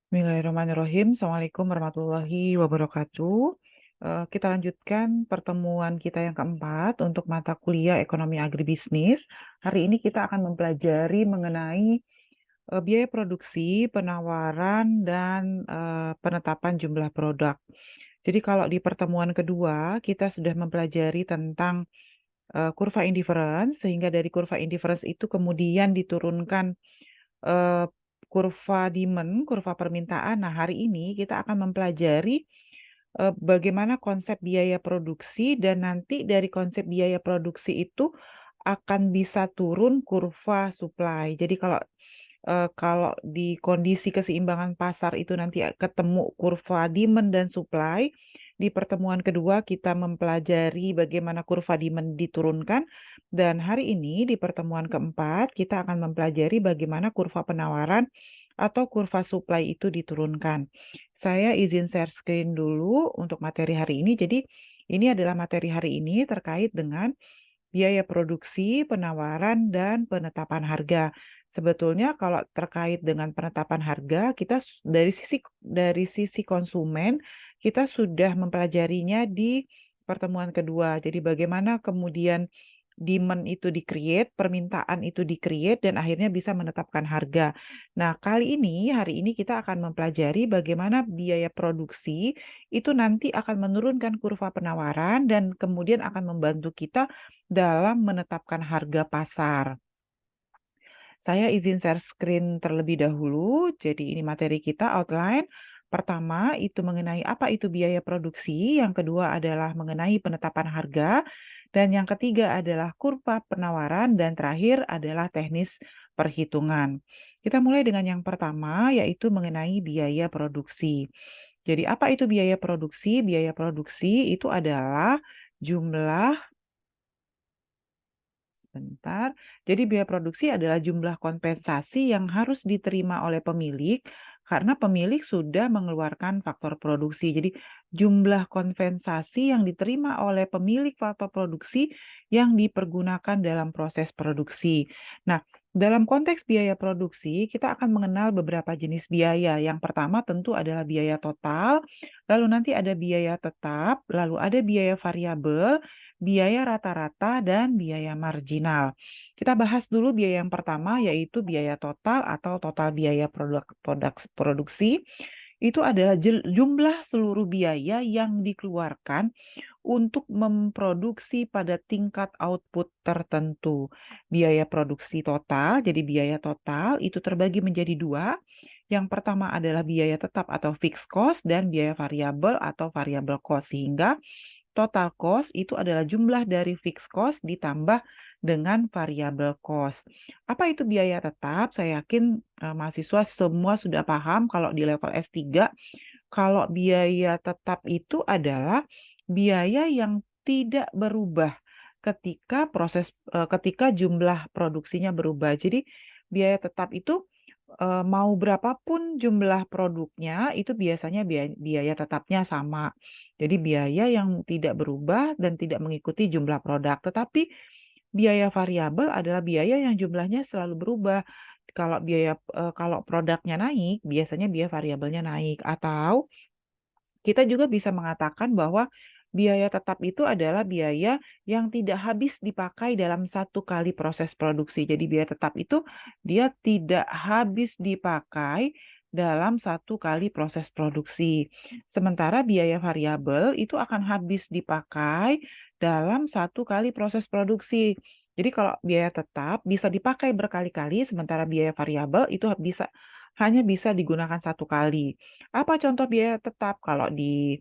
Bismillahirrahmanirrahim. Assalamualaikum warahmatullahi wabarakatuh. Kita lanjutkan pertemuan kita yang keempat untuk mata kuliah Ekonomi Agribisnis. Hari ini kita akan mempelajari mengenai biaya produksi, penawaran, dan penetapan jumlah produk. Jadi kalau di pertemuan kedua, kita sudah mempelajari tentang kurva indifference, sehingga dari kurva indifference itu kemudian diturunkan eh, kurva demand, kurva permintaan. Nah, hari ini kita akan mempelajari bagaimana konsep biaya produksi dan nanti dari konsep biaya produksi itu akan bisa turun kurva supply. Jadi kalau di kondisi keseimbangan pasar itu nanti ketemu kurva demand dan supply, di pertemuan kedua kita mempelajari bagaimana kurva demand diturunkan, dan hari ini di pertemuan keempat kita akan mempelajari bagaimana kurva penawaran atau kurva supply itu diturunkan. Saya izin share screen dulu untuk materi hari ini. Jadi ini adalah materi hari ini terkait dengan biaya produksi, penawaran, dan penetapan harga. Sebetulnya kalau terkait dengan penetapan harga, kita dari sisi konsumen kita sudah mempelajarinya di pertemuan kedua. Jadi bagaimana kemudian demand itu di-create, permintaan itu di-create, dan akhirnya bisa menetapkan harga. Nah, hari ini kita akan mempelajari bagaimana biaya produksi itu nanti akan menurunkan kurva penawaran dan kemudian akan membantu kita dalam menetapkan harga pasar. Saya izin share screen terlebih dahulu. Jadi ini materi kita outline. Pertama itu mengenai apa itu biaya produksi, yang kedua adalah mengenai penetapan harga, dan yang ketiga adalah kurva penawaran, dan terakhir adalah teknis perhitungan. Kita mulai dengan yang pertama, yaitu mengenai biaya produksi. Jadi apa itu biaya produksi? Biaya produksi itu adalah jumlah Bentar. Jadi biaya produksi adalah jumlah kompensasi yang harus diterima oleh pemilik karena pemilik sudah mengeluarkan faktor produksi. Jadi jumlah kompensasi yang diterima oleh pemilik faktor produksi yang dipergunakan dalam proses produksi. Nah, dalam konteks biaya produksi, kita akan mengenal beberapa jenis biaya. Yang pertama tentu adalah biaya total, lalu nanti ada biaya tetap, lalu ada biaya variabel, biaya rata-rata, dan biaya marginal. Kita bahas dulu biaya yang pertama, yaitu biaya total atau total biaya produksi. Itu adalah jumlah seluruh biaya yang dikeluarkan untuk memproduksi pada tingkat output tertentu. Biaya produksi total, jadi biaya total itu terbagi menjadi dua. Yang pertama adalah biaya tetap atau fixed cost dan biaya variabel atau variable cost. Sehingga total cost itu adalah jumlah dari fixed cost ditambah dengan variable cost. Apa itu biaya tetap? Saya yakin mahasiswa semua sudah paham kalau di level S3, kalau biaya tetap itu adalah biaya yang tidak berubah ketika jumlah produksinya berubah. Jadi biaya tetap itu mau berapapun jumlah produknya itu biasanya biaya tetapnya sama. Jadi biaya yang tidak berubah dan tidak mengikuti jumlah produk. Tetapi biaya variabel adalah biaya yang jumlahnya selalu berubah. Kalau produknya naik, biasanya biaya variabelnya naik. Atau kita juga bisa mengatakan bahwa biaya tetap itu adalah biaya yang tidak habis dipakai dalam satu kali proses produksi. Jadi biaya tetap itu dia tidak habis dipakai dalam satu kali proses produksi. Sementara biaya variabel itu akan habis dipakai dalam satu kali proses produksi. Jadi kalau biaya tetap bisa dipakai berkali-kali, sementara biaya variabel itu hanya bisa digunakan satu kali. Apa contoh biaya tetap? Kalau di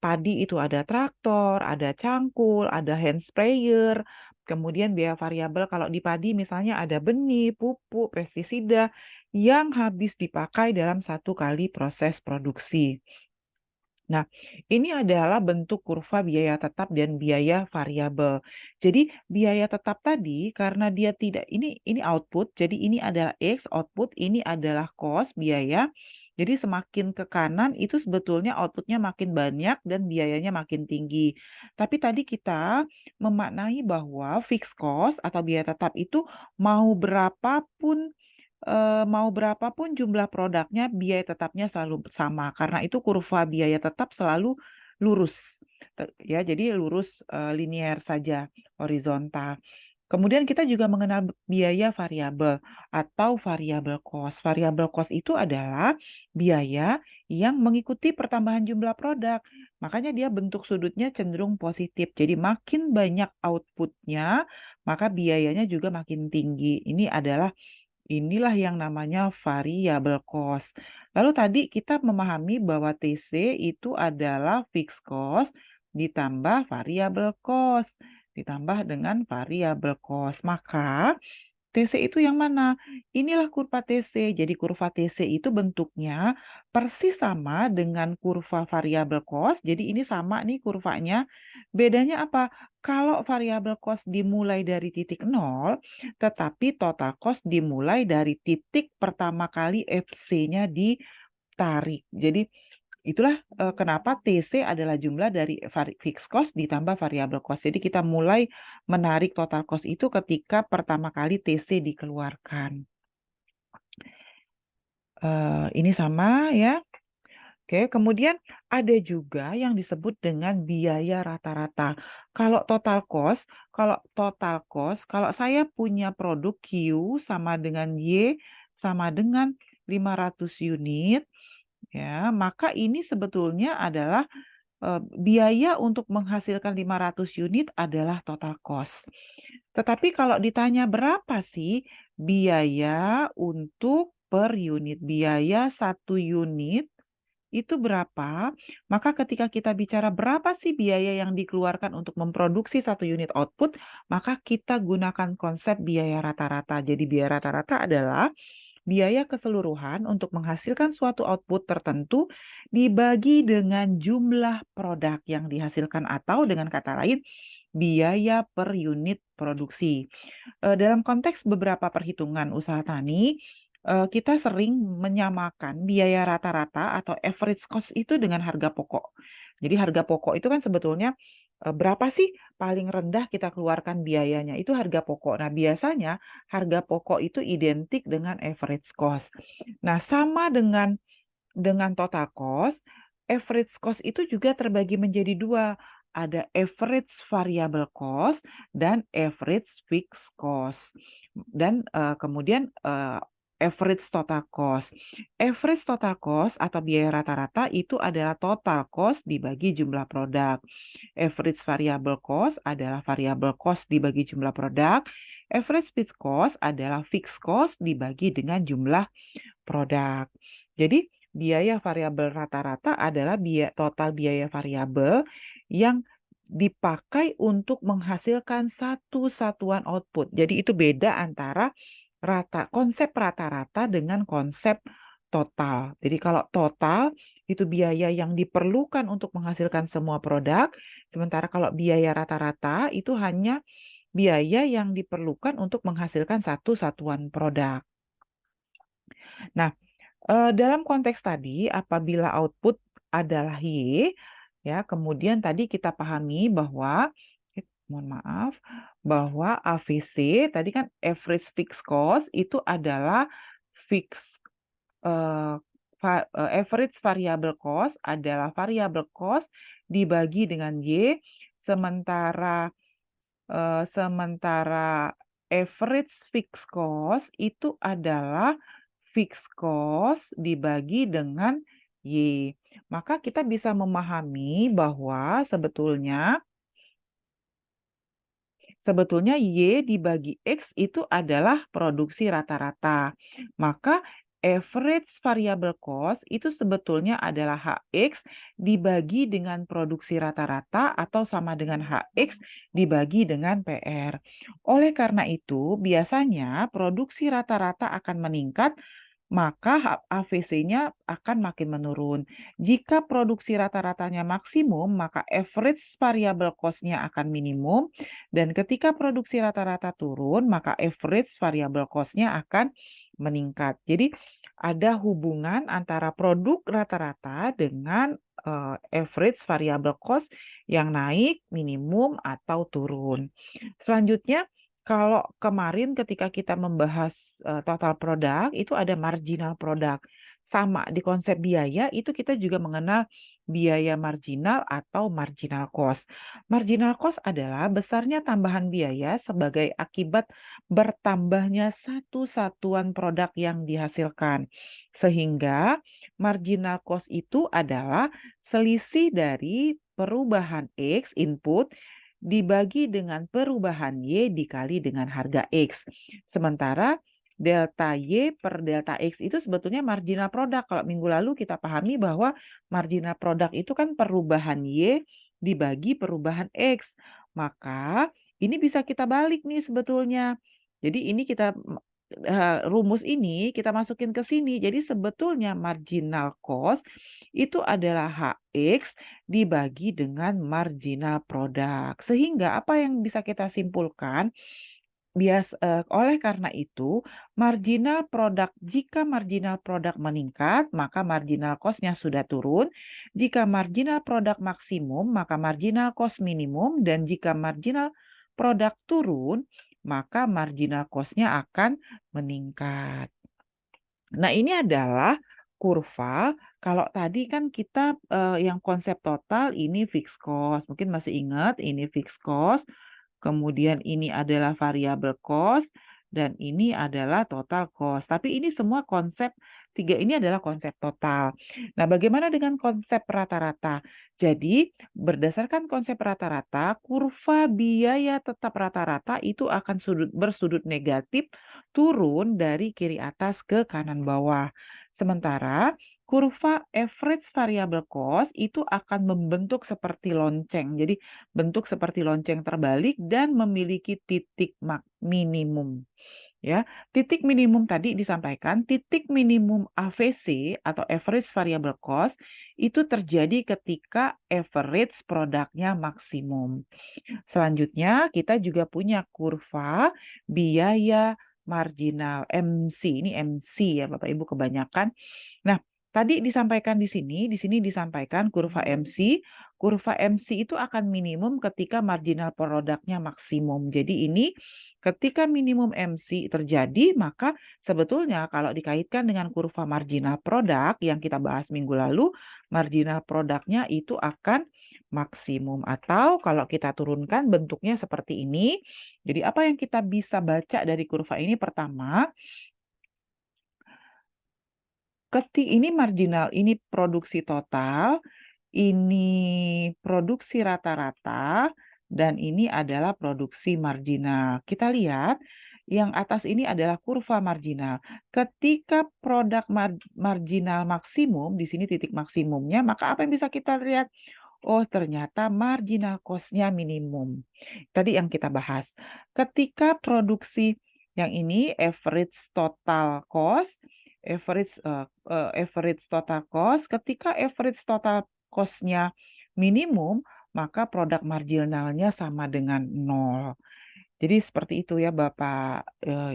padi itu ada traktor, ada cangkul, ada hand sprayer. Kemudian biaya variabel kalau di padi misalnya ada benih, pupuk, pestisida yang habis dipakai dalam satu kali proses produksi. Nah, ini adalah bentuk kurva biaya tetap dan biaya variabel. Jadi biaya tetap tadi karena dia tidak ini output, jadi ini adalah X output, ini adalah cost biaya. Jadi semakin ke kanan itu sebetulnya outputnya makin banyak dan biayanya makin tinggi. Tapi tadi kita memaknai bahwa fixed cost atau biaya tetap itu mau berapapun mau berapapun jumlah produknya, biaya tetapnya selalu sama, karena itu kurva biaya tetap selalu lurus. Ya, jadi lurus, linear saja, horizontal. Kemudian kita juga mengenal biaya variabel atau variable cost. Variable cost itu adalah biaya yang mengikuti pertambahan jumlah produk. Makanya dia bentuk sudutnya cenderung positif. Jadi makin banyak outputnya, maka biayanya juga makin tinggi. Inilah yang namanya variable cost. Lalu tadi kita memahami bahwa TC itu adalah fixed cost ditambah variable cost, ditambah dengan variable cost. Maka TC itu yang mana? Inilah kurva TC. Jadi kurva TC itu bentuknya persis sama dengan kurva variable cost. Jadi ini sama nih kurvanya. Bedanya apa? Kalau variable cost dimulai dari titik nol, tetapi total cost dimulai dari titik pertama kali FC-nya ditarik. Jadi itulah kenapa TC adalah jumlah dari fixed cost ditambah variable cost. Jadi kita mulai menarik total cost itu ketika pertama kali TC dikeluarkan. Ini sama ya. Oke, kemudian ada juga yang disebut dengan biaya rata-rata. Kalau saya punya produk Q sama dengan Y sama dengan 500 unit, ya, maka ini sebetulnya adalah biaya untuk menghasilkan 500 unit adalah total cost. Tetapi kalau ditanya berapa sih biaya untuk per unit, biaya satu unit itu berapa? Maka ketika kita bicara berapa sih biaya yang dikeluarkan untuk memproduksi satu unit output, maka kita gunakan konsep biaya rata-rata. Jadi biaya rata-rata adalah biaya keseluruhan untuk menghasilkan suatu output tertentu dibagi dengan jumlah produk yang dihasilkan atau dengan kata lain biaya per unit produksi. Dalam konteks beberapa perhitungan usaha tani, kita sering menyamakan biaya rata-rata atau average cost itu dengan harga pokok. Jadi harga pokok itu kan sebetulnya berapa sih paling rendah kita keluarkan biayanya, itu harga pokok. Nah, biasanya harga pokok itu identik dengan average cost. Nah, sama dengan total cost, average cost itu juga terbagi menjadi dua. Ada average variable cost dan average fixed cost. Dan kemudian average total cost. Average total cost atau biaya rata-rata itu adalah total cost dibagi jumlah produk. Average variable cost adalah variable cost dibagi jumlah produk. Average fixed cost adalah fixed cost dibagi dengan jumlah produk. Jadi biaya variabel rata-rata adalah total biaya variabel yang dipakai untuk menghasilkan satu satuan output. Jadi itu beda antara konsep rata-rata dengan konsep total. Jadi kalau total itu biaya yang diperlukan untuk menghasilkan semua produk, sementara kalau biaya rata-rata itu hanya biaya yang diperlukan untuk menghasilkan satu satuan produk. Nah, dalam konteks tadi, apabila output adalah Y, ya, kemudian tadi kita pahami bahwa, mohon maaf, bahwa AVC tadi kan average fixed cost itu adalah fixed average variable cost adalah variable cost dibagi dengan Y, sementara average fixed cost itu adalah fixed cost dibagi dengan Y. Maka kita bisa memahami bahwa sebetulnya Y dibagi X itu adalah produksi rata-rata. Maka average variable cost itu sebetulnya adalah HX dibagi dengan produksi rata-rata atau sama dengan HX dibagi dengan PR. Oleh karena itu, biasanya produksi rata-rata akan meningkat, maka AVC-nya akan makin menurun. Jika produksi rata-ratanya maksimum, maka average variable cost-nya akan minimum. Dan ketika produksi rata-rata turun, maka average variable cost-nya akan meningkat. Jadi ada hubungan antara produk rata-rata dengan average variable cost yang naik, minimum, atau turun. Selanjutnya, Kalau kemarin ketika kita membahas total produk, itu ada marginal produk. Sama di konsep biaya, itu kita juga mengenal biaya marginal atau marginal cost. Marginal cost adalah besarnya tambahan biaya sebagai akibat bertambahnya satu satuan produk yang dihasilkan. Sehingga marginal cost itu adalah selisih dari perubahan X input dibagi dengan perubahan Y dikali dengan harga X. Sementara delta Y per delta X itu sebetulnya marginal produk. Kalau minggu lalu kita pahami bahwa marginal produk itu kan perubahan Y dibagi perubahan X. Maka ini bisa kita balik nih sebetulnya. Jadi ini kita rumus ini kita masukin ke sini. Jadi sebetulnya marginal cost itu adalah HX dibagi dengan marginal produk. Sehingga apa yang bisa kita simpulkan? Oleh karena itu, jika marginal produk meningkat, maka marginal cost-nya sudah turun. Jika marginal produk maksimum, maka marginal cost minimum. Dan jika marginal produk turun, maka marginal cost-nya akan meningkat. Nah, ini adalah kurva. Kalau tadi kan kita yang konsep total ini fixed cost. Mungkin masih ingat ini fixed cost. Kemudian ini adalah variable cost dan ini adalah total cost. Tapi ini semua tiga ini adalah konsep total. Nah, bagaimana dengan konsep rata-rata? Jadi, berdasarkan konsep rata-rata, kurva biaya tetap rata-rata itu akan bersudut negatif turun dari kiri atas ke kanan bawah. Sementara kurva average variable cost itu akan membentuk seperti lonceng. Jadi bentuk seperti lonceng terbalik dan memiliki titik minimum. Ya, titik minimum tadi disampaikan, titik minimum AVC atau average variable cost itu terjadi ketika average produknya maksimum. Selanjutnya, kita juga punya kurva biaya marginal MC. Ini MC ya Bapak Ibu kebanyakan. Nah, tadi disampaikan di sini disampaikan kurva MC. Kurva MC itu akan minimum ketika marginal produknya maksimum. Jadi ini ketika minimum MC terjadi, maka sebetulnya kalau dikaitkan dengan kurva marginal produk yang kita bahas minggu lalu, marginal produknya itu akan maksimum. Atau kalau kita turunkan bentuknya seperti ini. Jadi apa yang kita bisa baca dari kurva ini? Pertama, ini marginal, ini produksi total, ini produksi rata-rata, dan ini adalah produksi marginal. Kita lihat, yang atas ini adalah kurva marginal. Ketika produk marginal maksimum, di sini titik maksimumnya, maka apa yang bisa kita lihat? Oh, ternyata marginal cost-nya minimum. Tadi yang kita bahas. Ketika produksi yang ini average total cost, average total cost, ketika average total cost-nya minimum, maka produk marginalnya sama dengan 0. Jadi seperti itu ya Bapak,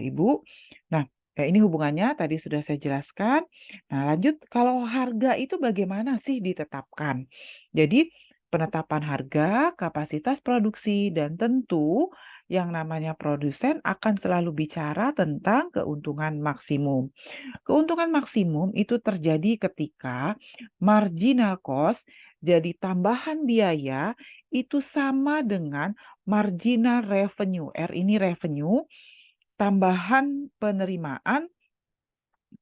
Ibu. Nah, ini hubungannya tadi sudah saya jelaskan. Nah, lanjut kalau harga itu bagaimana sih ditetapkan? Jadi penetapan harga, kapasitas produksi, dan tentu yang namanya produsen akan selalu bicara tentang keuntungan maksimum. Keuntungan maksimum itu terjadi ketika marginal cost, jadi tambahan biaya itu sama dengan marginal revenue. R ini revenue, tambahan penerimaan,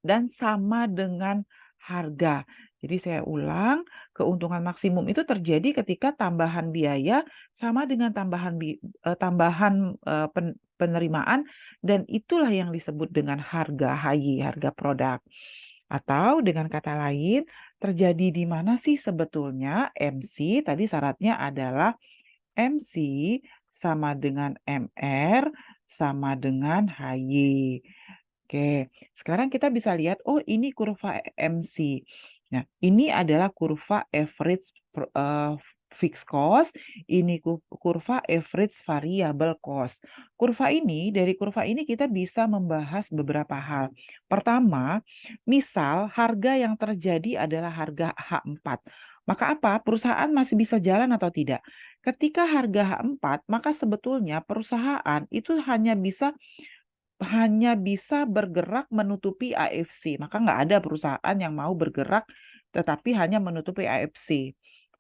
dan sama dengan harga. Jadi saya ulang, keuntungan maksimum itu terjadi ketika tambahan biaya sama dengan penerimaan, dan itulah yang disebut dengan harga HY, harga produk. Atau dengan kata lain, terjadi di mana sih sebetulnya MC? Tadi syaratnya adalah MC sama dengan MR sama dengan HY. Oke, sekarang kita bisa lihat, oh ini kurva MC. Nah, ini adalah kurva average fixed cost, ini kurva average variable cost. Dari kurva ini kita bisa membahas beberapa hal. Pertama, misal harga yang terjadi adalah harga H4. Maka apa? Perusahaan masih bisa jalan atau tidak? Ketika harga H4, maka sebetulnya perusahaan itu hanya bisa bergerak menutupi AFC. Maka nggak ada perusahaan yang mau bergerak tetapi hanya menutupi AFC,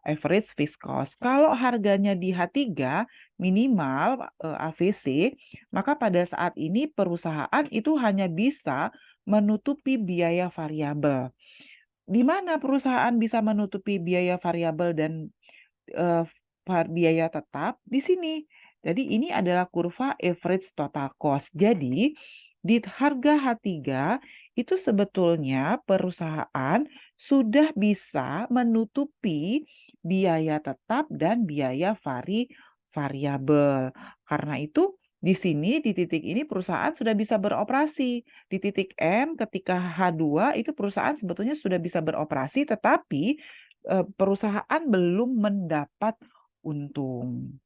average fixed cost. Kalau harganya di H3 minimal AVC, maka pada saat ini perusahaan itu hanya bisa menutupi biaya variabel. Di mana perusahaan bisa menutupi biaya variabel dan eh, biaya tetap di sini. Jadi ini adalah kurva average total cost. Jadi di harga H3 itu sebetulnya perusahaan sudah bisa menutupi biaya tetap dan biaya variabel. Karena itu di sini di titik ini perusahaan sudah bisa beroperasi. Di titik M ketika H2 itu perusahaan sebetulnya sudah bisa beroperasi tetapi perusahaan belum mendapat untung.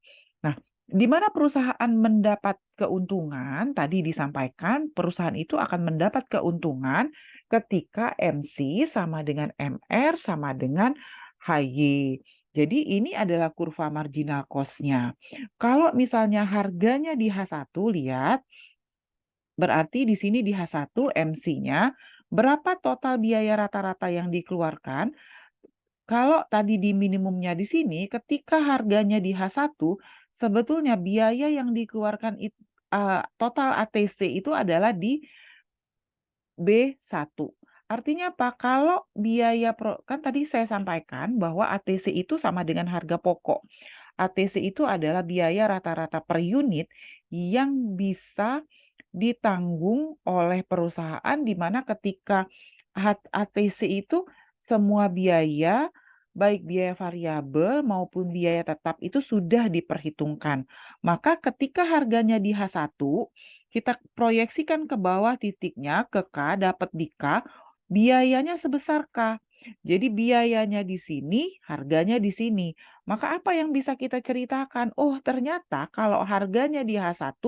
Nah, di mana perusahaan mendapat keuntungan, tadi disampaikan perusahaan itu akan mendapat keuntungan ketika MC sama dengan MR sama dengan HY. Jadi ini adalah kurva marginal cost-nya. Kalau misalnya harganya di H1, lihat, berarti di sini di H1 MC-nya berapa total biaya rata-rata yang dikeluarkan. Kalau tadi di minimumnya di sini, ketika harganya di H1, sebetulnya biaya yang dikeluarkan total ATC itu adalah di B1. Artinya apa? Kalau biaya kan tadi saya sampaikan bahwa ATC itu sama dengan harga pokok. ATC itu adalah biaya rata-rata per unit yang bisa ditanggung oleh perusahaan di mana ketika ATC itu semua biaya, baik biaya variabel maupun biaya tetap itu sudah diperhitungkan. Maka ketika harganya di H1, kita proyeksikan ke bawah titiknya ke K, dapat di K, biayanya sebesar K. Jadi biayanya di sini, harganya di sini. Maka apa yang bisa kita ceritakan? Oh, ternyata kalau harganya di H1,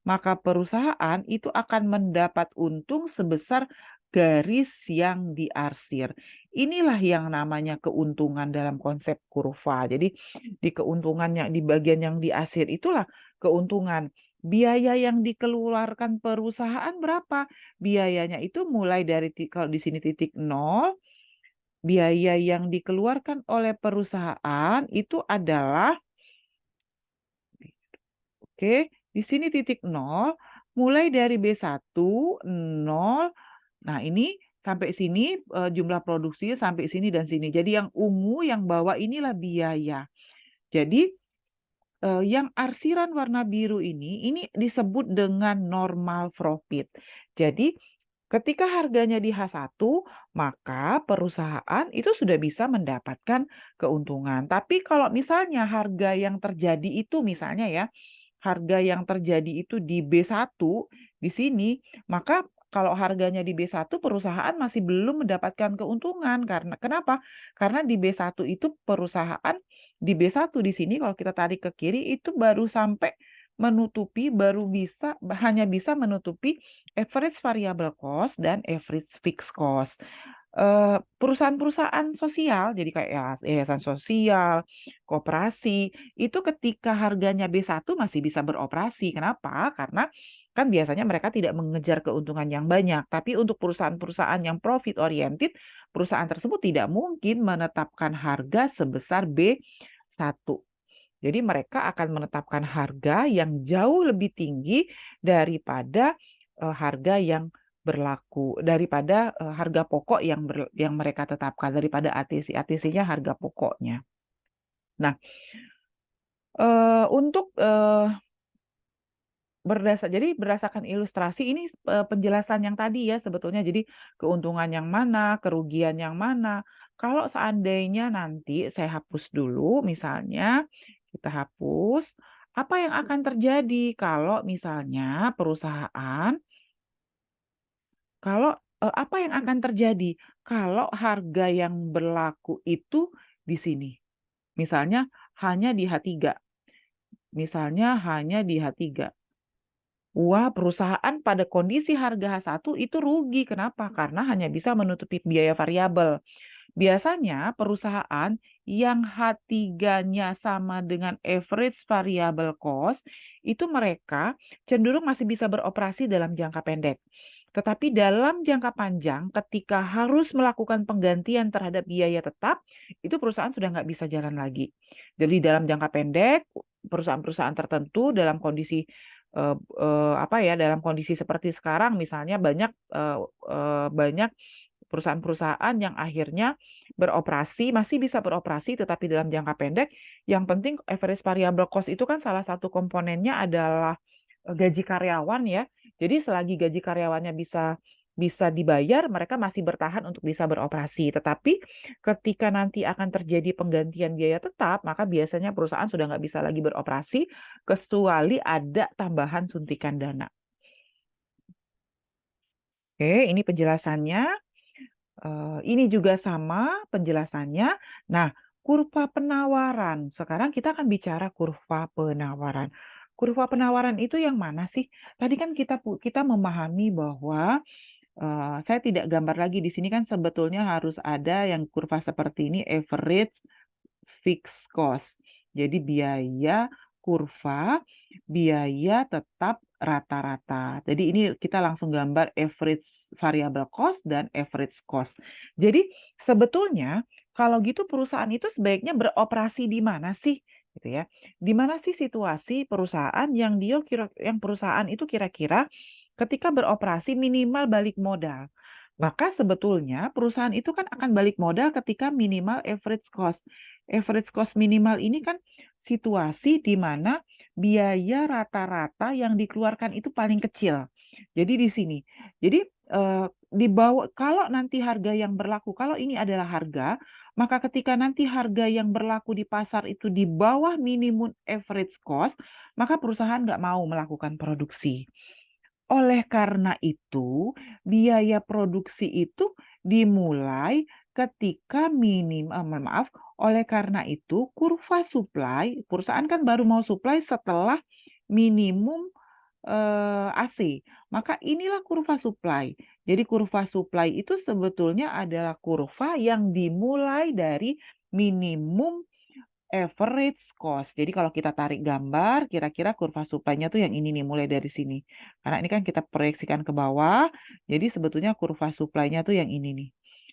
maka perusahaan itu akan mendapat untung sebesar garis yang diarsir. Inilah yang namanya keuntungan dalam konsep kurva. Jadi di keuntungannya di bagian yang diarsir itulah keuntungan. Biaya yang dikeluarkan perusahaan berapa? Biayanya itu mulai dari kalau di sini titik nol, biaya yang dikeluarkan oleh perusahaan itu adalah, oke, di sini titik nol, mulai dari B1, 0. Nah, ini sampai sini jumlah produksinya sampai sini dan sini. Jadi yang ungu yang bawah inilah biaya. Jadi yang arsiran warna biru ini disebut dengan normal profit. Jadi ketika harganya di H1, maka perusahaan itu sudah bisa mendapatkan keuntungan. Tapi kalau misalnya harga yang terjadi itu misalnya ya, harga yang terjadi itu di B1 di sini, maka kalau harganya di B1 perusahaan masih belum mendapatkan keuntungan. Karena kenapa? Karena di B1 itu perusahaan di B1 di sini kalau kita tarik ke kiri itu baru sampai menutupi hanya bisa menutupi average variable cost dan average fixed cost. Perusahaan-perusahaan sosial, jadi kayak yayasan sosial, koperasi, itu ketika harganya B1 masih bisa beroperasi. Kenapa? Karena kan biasanya mereka tidak mengejar keuntungan yang banyak. Tapi untuk perusahaan-perusahaan yang profit oriented, perusahaan tersebut tidak mungkin menetapkan harga sebesar B1. Jadi mereka akan menetapkan harga yang jauh lebih tinggi daripada harga yang berlaku, daripada harga pokok yang mereka tetapkan, daripada ATC. ATC-nya harga pokoknya. Nah, untuk jadi berdasarkan ilustrasi ini penjelasan yang tadi ya sebetulnya. Jadi keuntungan yang mana, kerugian yang mana. Kalau seandainya nanti saya hapus dulu, misalnya kita hapus, apa yang akan terjadi kalau misalnya apa yang akan terjadi kalau harga yang berlaku itu di sini. Misalnya hanya di H3. Misalnya hanya di H3. Wah, perusahaan pada kondisi harga H1 itu rugi. Kenapa? Karena hanya bisa menutupi biaya variabel. Biasanya perusahaan yang H3-nya sama dengan average variable cost, itu mereka cenderung masih bisa beroperasi dalam jangka pendek. Tetapi dalam jangka panjang, ketika harus melakukan penggantian terhadap biaya tetap, itu perusahaan sudah nggak bisa jalan lagi. Jadi dalam jangka pendek, perusahaan-perusahaan tertentu dalam kondisi apa ya, dalam kondisi seperti sekarang, misalnya banyak perusahaan-perusahaan yang akhirnya beroperasi, masih bisa beroperasi, tetapi dalam jangka pendek, yang penting average variable cost itu kan salah satu komponennya adalah gaji karyawan ya. Jadi selagi gaji karyawannya bisa bisa dibayar, mereka masih bertahan untuk bisa beroperasi. Tetapi ketika nanti akan terjadi penggantian biaya tetap, maka biasanya perusahaan sudah nggak bisa lagi beroperasi, kecuali ada tambahan suntikan dana. Oke, ini penjelasannya. Ini juga sama penjelasannya. Nah, kurva penawaran. Sekarang kita akan bicara kurva penawaran. Kurva penawaran itu yang mana sih? Tadi kan kita memahami bahwa saya tidak gambar lagi di sini kan sebetulnya harus ada yang kurva seperti ini average fixed cost. Jadi biaya kurva, biaya tetap rata-rata. Jadi ini kita langsung gambar average variable cost dan average cost. Jadi sebetulnya kalau gitu perusahaan itu sebaiknya beroperasi di mana sih? Gitu ya. Di mana sih situasi perusahaan yang perusahaan itu kira-kira ketika beroperasi minimal balik modal. Maka sebetulnya perusahaan itu kan akan balik modal ketika minimal average cost. Average cost minimal ini kan situasi di mana biaya rata-rata yang dikeluarkan itu paling kecil. Jadi di sini. Jadi di bawah kalau nanti harga yang berlaku, kalau ini adalah harga, maka ketika nanti harga yang berlaku di pasar itu di bawah minimum average cost, maka perusahaan nggak mau melakukan produksi. Oleh karena itu, biaya produksi itu dimulai ketika maaf, oleh karena itu kurva supply, perusahaan kan baru mau supply setelah minimum AC. Maka inilah kurva supply. Jadi kurva supply itu sebetulnya adalah kurva yang dimulai dari minimum average cost. Jadi kalau kita tarik gambar, kira-kira kurva supply-nya tuh yang ini nih, mulai dari sini. Karena ini kan kita proyeksikan ke bawah, jadi sebetulnya kurva supply-nya tuh yang ini nih.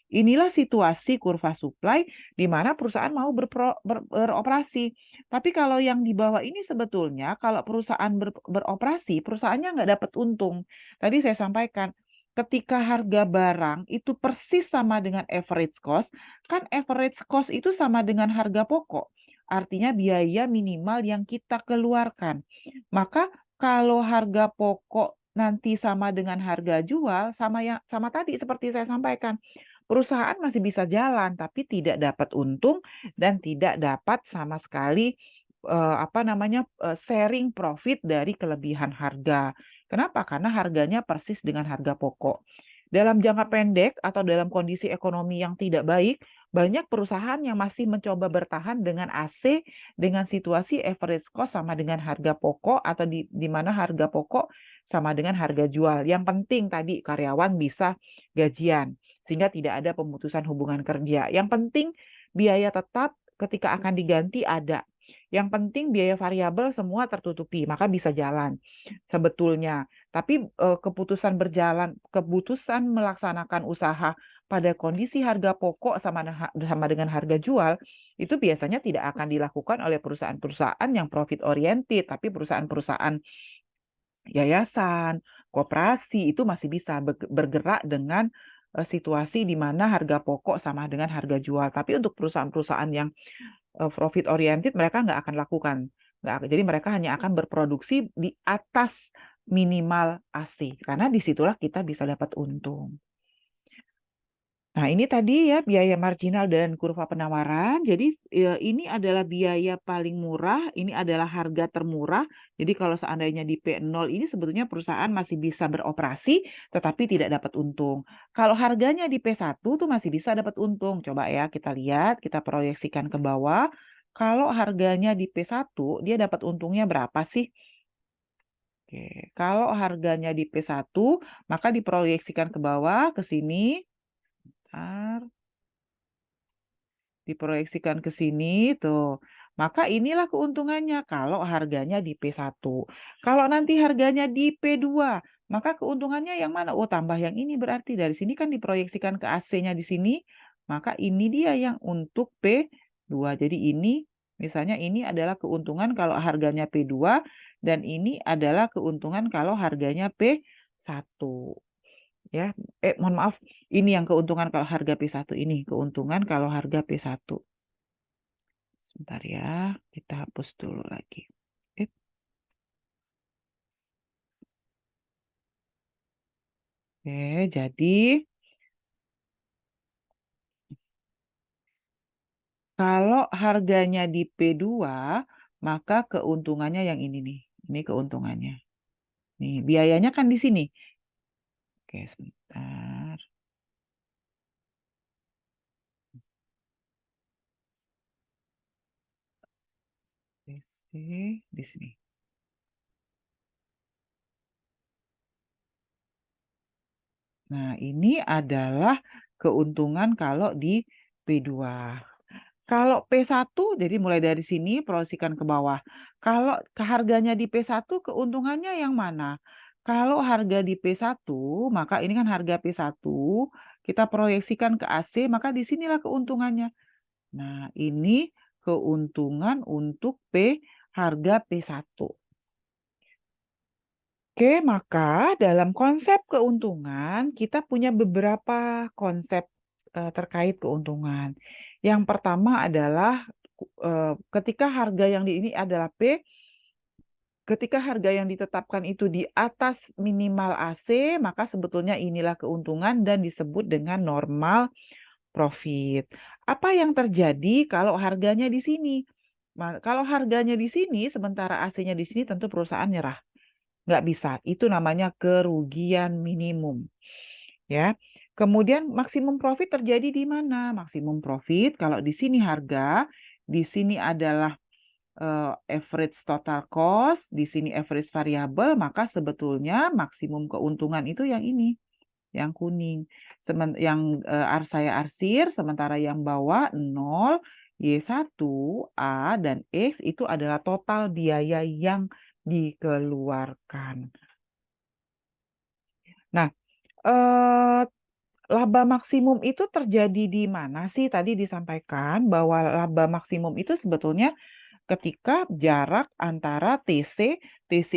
Inilah situasi kurva supply di mana perusahaan mau beroperasi. Tapi kalau yang di bawah ini sebetulnya kalau perusahaan beroperasi, perusahaannya nggak dapat untung. Tadi saya sampaikan, ketika harga barang itu persis sama dengan average cost, kan average cost itu sama dengan harga pokok. Artinya biaya minimal yang kita keluarkan. Maka kalau harga pokok nanti sama dengan harga jual, sama tadi seperti saya sampaikan, perusahaan masih bisa jalan tapi tidak dapat untung dan tidak dapat sama sekali sharing profit dari kelebihan harga. Kenapa? Karena harganya persis dengan harga pokok. Dalam jangka pendek atau dalam kondisi ekonomi yang tidak baik, banyak perusahaan yang masih mencoba bertahan dengan AC dengan situasi average cost sama dengan harga pokok atau di mana harga pokok sama dengan harga jual. Yang penting tadi karyawan bisa gajian sehingga tidak ada pemutusan hubungan kerja. Yang penting biaya tetap ketika akan diganti ada. Yang penting biaya variabel semua tertutupi, maka bisa jalan sebetulnya. Tapi keputusan melaksanakan usaha pada kondisi harga pokok sama dengan harga jual, itu biasanya tidak akan dilakukan oleh perusahaan-perusahaan yang profit oriented, tapi perusahaan-perusahaan yayasan, koperasi itu masih bisa bergerak dengan situasi di mana harga pokok sama dengan harga jual. Tapi untuk perusahaan-perusahaan yang profit oriented mereka nggak akan lakukan. Jadi mereka hanya akan berproduksi di atas minimal AC karena disitulah kita bisa dapat untung. Nah, ini tadi ya biaya marginal dan kurva penawaran. Jadi ini adalah biaya paling murah, ini adalah harga termurah. Jadi kalau seandainya di P0 ini sebetulnya perusahaan masih bisa beroperasi tetapi tidak dapat untung. Kalau harganya di P1 tuh masih bisa dapat untung. Coba ya kita lihat, kita proyeksikan ke bawah. Kalau harganya di P1 dia dapat untungnya berapa sih? Oke, kalau harganya di P1 maka diproyeksikan ke bawah ke sini. Bentar. diproyeksikan ke sini tuh. Maka inilah keuntungannya kalau harganya di P1. Kalau nanti harganya di P2, maka keuntungannya yang mana? Oh, tambah yang ini berarti dari sini kan diproyeksikan ke AC-nya di sini, maka ini dia yang untuk P2. Jadi ini misalnya ini adalah keuntungan kalau harganya P2 dan ini adalah keuntungan kalau harganya P1. Ya, mohon maaf, ini yang keuntungan kalau harga P1 ini, keuntungan kalau harga P1. Sebentar ya, kita hapus dulu lagi. Eh, Oke, jadi kalau harganya di P2, maka keuntungannya yang ini nih. Ini keuntungannya. Nih, biayanya kan di sini. Oke, sebentar. Di sini. Nah, ini adalah keuntungan kalau di P2. Kalau P1, jadi mulai dari sini proyeksikan ke bawah. Kalau harganya di P1, keuntungannya yang mana? Kalau harga di P1, maka ini kan harga P1, kita proyeksikan ke AC, maka disinilah keuntungannya. Nah, ini keuntungan untuk harga P1. Oke, maka dalam konsep keuntungan, kita punya beberapa konsep terkait keuntungan. Yang pertama adalah ketika harga yang di ini adalah P, ketika harga yang ditetapkan itu di atas minimal AC, maka sebetulnya inilah keuntungan dan disebut dengan normal profit. Apa yang terjadi kalau harganya di sini? Kalau harganya di sini, sementara AC-nya di sini, tentu perusahaan nyerah. Nggak bisa. Itu namanya kerugian minimum. Ya. Kemudian maksimum profit terjadi di mana? Maksimum profit kalau di sini harga, di sini adalah average total cost, di sini average variable, maka sebetulnya maksimum keuntungan itu yang ini, yang kuning. Yang saya arsir, sementara yang bawah 0, Y1, A, dan X itu adalah total biaya yang dikeluarkan. Nah, eh, laba maksimum itu terjadi di mana sih? Tadi disampaikan bahwa laba maksimum itu sebetulnya ketika jarak antara TC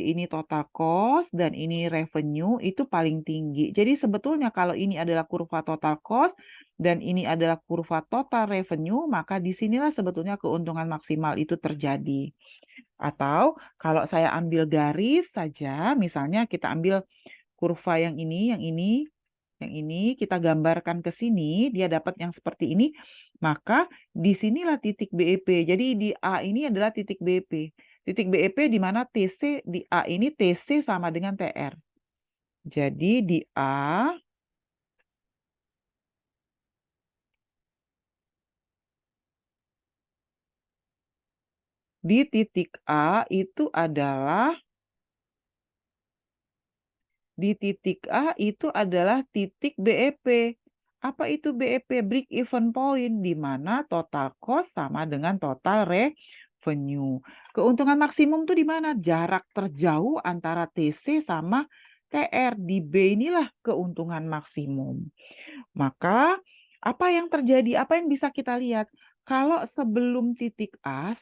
ini total cost dan ini revenue itu paling tinggi. Jadi sebetulnya kalau ini adalah kurva total cost dan ini adalah kurva total revenue, maka disinilah sebetulnya keuntungan maksimal itu terjadi. Atau kalau saya ambil garis saja, misalnya kita ambil kurva yang ini kita gambarkan ke sini, dia dapat yang seperti ini, maka disinilah titik BEP. Jadi di A ini adalah titik BEP. Titik BEP di mana TC di A ini TC sama dengan TR. Jadi di titik A itu adalah Di titik A itu adalah titik BEP. Apa itu BEP? Break even point, di mana total cost sama dengan total revenue. Keuntungan maksimum tuh di mana? Jarak terjauh antara TC sama TR. Di B inilah keuntungan maksimum. Maka apa yang terjadi? Apa yang bisa kita lihat? Kalau sebelum titik A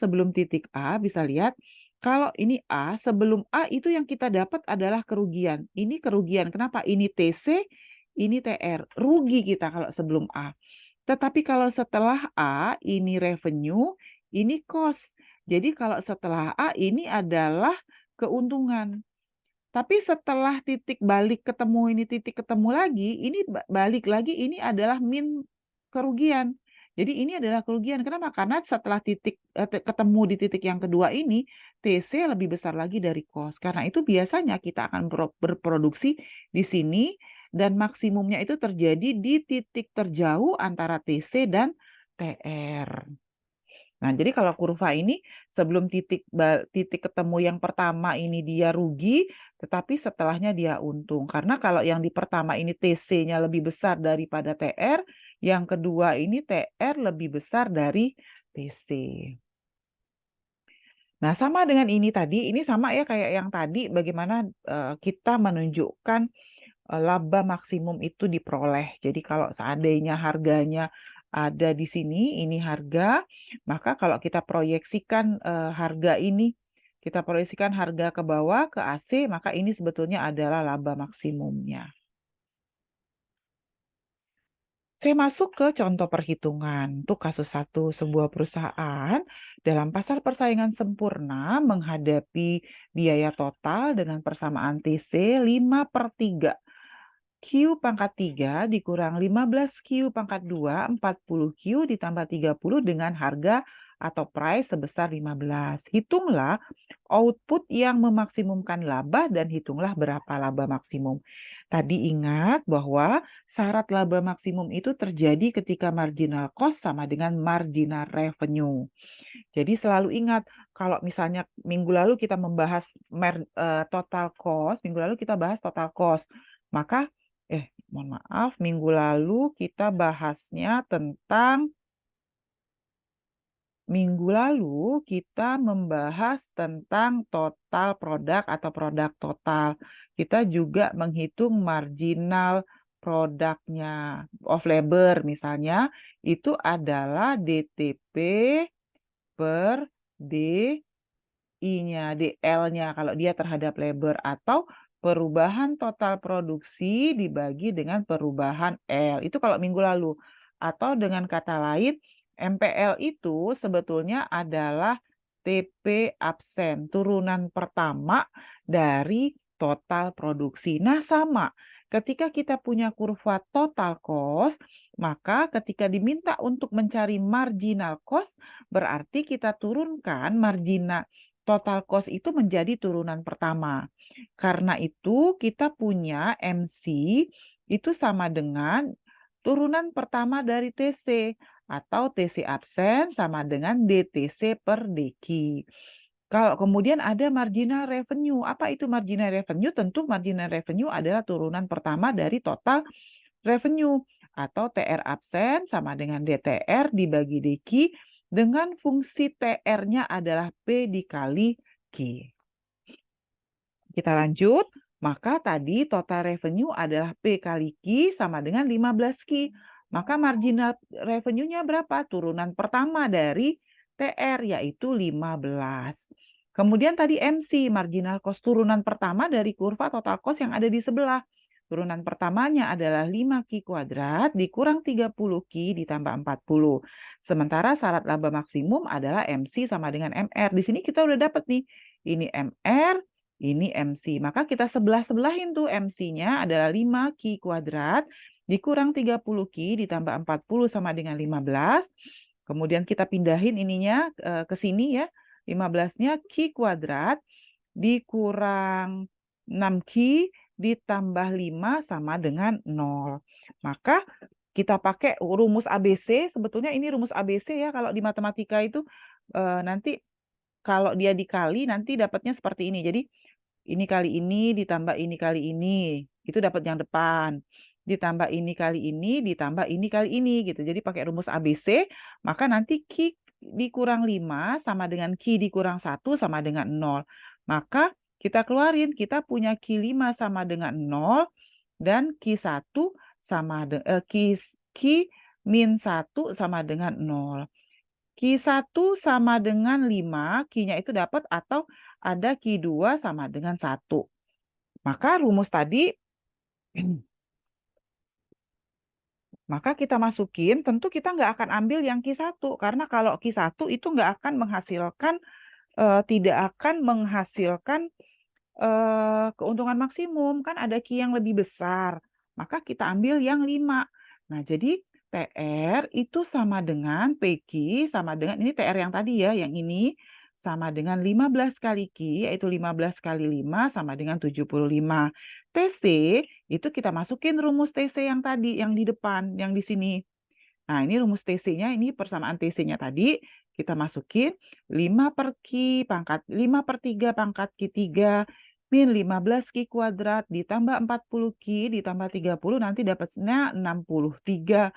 bisa lihat, kalau ini A, sebelum A itu yang kita dapat adalah kerugian. Ini kerugian. Kenapa? Ini TC, ini TR. Rugi kita kalau sebelum A. Tetapi kalau setelah A, ini revenue, ini cost. Jadi kalau setelah A, ini adalah keuntungan. Tapi setelah titik balik ketemu ini titik ketemu lagi, ini balik lagi ini adalah min kerugian. Jadi ini adalah kerugian. Kenapa? Karena setelah ketemu di titik yang kedua ini, TC lebih besar lagi dari cost. Karena itu biasanya kita akan berproduksi di sini dan maksimumnya itu terjadi di titik terjauh antara TC dan TR. Nah, jadi kalau kurva ini sebelum titik ketemu yang pertama ini dia rugi, tetapi setelahnya dia untung. Karena kalau yang di pertama ini TC-nya lebih besar daripada TR, Yang kedua ini TR lebih besar dari TC. Nah, sama dengan ini tadi, ini sama ya kayak yang tadi, bagaimana kita menunjukkan laba maksimum itu diperoleh. Jadi kalau seandainya harganya ada di sini, ini harga, maka kalau kita proyeksikan harga ini, kita proyeksikan harga ke bawah ke AC, maka ini sebetulnya adalah laba maksimumnya. Saya masuk ke contoh perhitungan. Untuk kasus satu, sebuah perusahaan dalam pasar persaingan sempurna menghadapi biaya total dengan persamaan TC 5/3. Q pangkat 3 dikurang 15 Q pangkat 2, 40 Q ditambah 30 dengan harga atau price sebesar 15. Hitunglah output yang memaksimumkan laba dan hitunglah berapa laba maksimum. Tadi ingat bahwa syarat laba maksimum itu terjadi ketika marginal cost sama dengan marginal revenue. Jadi selalu ingat kalau misalnya minggu lalu kita membahas total cost, minggu lalu kita bahas total cost. Maka mohon maaf, minggu lalu kita bahasnya tentang Minggu lalu kita membahas tentang total produk atau produk total. Kita juga menghitung marginal produknya of labor misalnya itu adalah DTP per DI-nya, DL-nya kalau dia terhadap labor atau perubahan total produksi dibagi dengan perubahan L. Itu kalau minggu lalu. Atau dengan kata lain, MPL itu sebetulnya adalah TP absen, turunan pertama dari total produksi. Nah, sama. Ketika kita punya kurva total cost, maka ketika diminta untuk mencari marginal cost, berarti kita turunkan marginal total cost itu menjadi turunan pertama. Karena itu kita punya MC itu sama dengan turunan pertama dari TC atau TC absen sama dengan DTC per DQ. Kalau kemudian ada marginal revenue, apa itu marginal revenue? Tentu marginal revenue adalah turunan pertama dari total revenue atau TR absen sama dengan DTR dibagi DQ dengan fungsi TR-nya adalah P dikali Q. Kita lanjut. Maka tadi total revenue adalah P kali Q sama dengan 15 Q. Maka marginal revenue-nya berapa? Turunan pertama dari TR yaitu 15. Kemudian tadi MC, marginal cost turunan pertama dari kurva total cost yang ada di sebelah. Turunan pertamanya adalah 5Q kuadrat dikurang 30Q ditambah 40. Sementara syarat laba maksimum adalah MC sama dengan MR. Di sini kita udah dapat nih. Ini MR, ini MC. Maka kita sebelah-sebelahin tuh MC-nya adalah 5Q kuadrat dikurang 30Q ditambah 40 sama dengan 15. Kemudian kita pindahin ininya ke sini ya. 15-nya Q kuadrat dikurang 6Q ditambah 5 sama dengan 0. Maka kita pakai rumus ABC. Sebetulnya ini rumus ABC ya. Kalau di matematika itu nanti kalau dia dikali nanti dapatnya seperti ini. Jadi ini kali ini ditambah ini kali ini, itu dapat yang depan. Ditambah ini kali ini, ditambah ini kali ini gitu. Jadi pakai rumus ABC, maka nanti Q dikurang 5 sama dengan Q dikurang 1 sama dengan 0. Maka kita keluarin, kita punya Q5 sama dengan 0 dan Q1 sama Q min 1 sama dengan 0. Q1 sama dengan 5, Q-nya itu dapat atau ada Q2 sama dengan 1. Maka rumus tadi, maka kita masukin, tentu kita nggak akan ambil yang Q1. Karena kalau Q1 itu nggak akan menghasilkan, tidak akan menghasilkan keuntungan maksimum. Kan ada Q yang lebih besar. Maka kita ambil yang 5. Nah, jadi TR itu sama dengan PQ, sama dengan, ini TR yang tadi ya, yang ini, sama dengan 15 kali Q, yaitu 15 kali 5 sama dengan 75. TC, itu kita masukin rumus TC yang tadi, yang di depan, yang di sini. Nah, ini rumus TC-nya, ini persamaan TC-nya tadi, kita masukin 5/3 pangkat Q3 min 15 Q kuadrat ditambah 40 Q ditambah 30 nanti dapatnya 63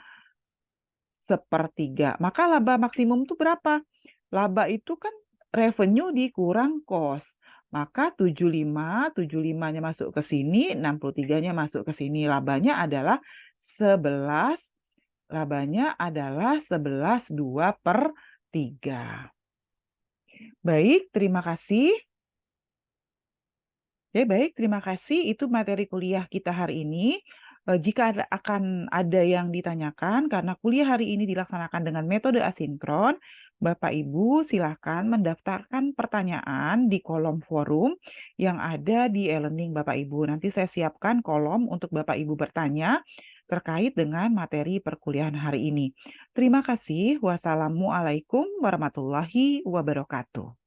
sepertiga. Maka laba maksimum itu berapa? Laba itu kan revenue dikurang cost. Maka 75-nya masuk ke sini, 63-nya masuk ke sini. Labanya adalah 11/2/3. Baik, terima kasih. Oke, baik, terima kasih. Itu materi kuliah kita hari ini. Jika akan ada yang ditanyakan, karena kuliah hari ini dilaksanakan dengan metode asinkron, Bapak Ibu silakan mendaftarkan pertanyaan di kolom forum yang ada di e-learning Bapak Ibu. Nanti saya siapkan kolom untuk Bapak Ibu bertanya terkait dengan materi perkuliahan hari ini. Terima kasih. Wassalamualaikum warahmatullahi wabarakatuh.